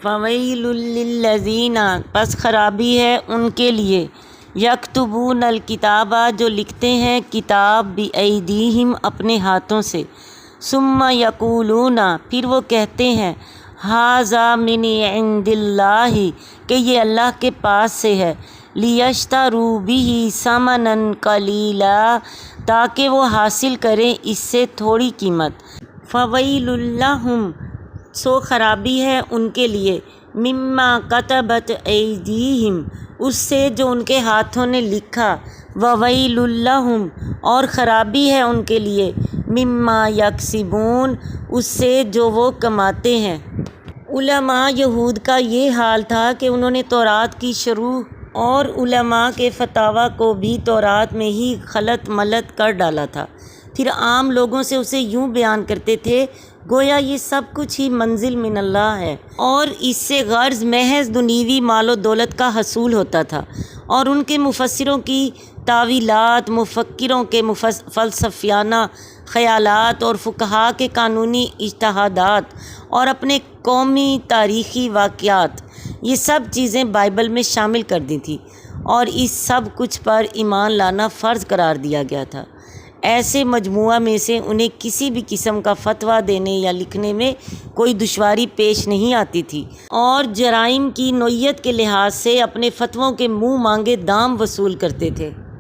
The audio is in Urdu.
فویل للذین، پس خرابی ہے ان کے لیے، یکتبون الکتابہ، جو لکھتے ہیں کتاب، بایدیہم، اپنے ہاتھوں سے، ثم یقولون، پھر وہ کہتے ہیں، ھذا من عند اللہ، کہ یہ اللہ کے پاس سے ہے، لیشتروا بہ ثمنا قلیلا، تاکہ وہ حاصل کریں اس سے تھوڑی قیمت، فویل لہم، سو خرابی ہے ان کے لیے، مما کتبت ایدیہم، اس سے جو ان کے ہاتھوں نے لکھا، وویل لہم، اور خرابی ہے ان کے لیے، مما یکسبون، اس سے جو وہ کماتے ہیں۔ علماء یہود کا یہ حال تھا کہ انہوں نے تورات کی شروح اور علماء کے فتاویٰ کو بھی تورات میں ہی خلط ملط کر ڈالا تھا، پھر عام لوگوں سے اسے یوں بیان کرتے تھے گویا یہ سب کچھ ہی منزل من اللہ ہے، اور اس سے غرض محض دنیوی مال و دولت کا حصول ہوتا تھا، اور ان کے مفسروں کی تاویلات، مفکروں کے فلسفیانہ خیالات، اور فقہا کے قانونی اجتہادات، اور اپنے قومی تاریخی واقعات، یہ سب چیزیں بائبل میں شامل کر دی تھیں، اور اس سب کچھ پر ایمان لانا فرض قرار دیا گیا تھا۔ ایسے مجموعہ میں سے انہیں کسی بھی قسم کا فتویٰ دینے یا لکھنے میں کوئی دشواری پیش نہیں آتی تھی، اور جرائم کی نوعیت کے لحاظ سے اپنے فتووں کے منہ مانگے دام وصول کرتے تھے۔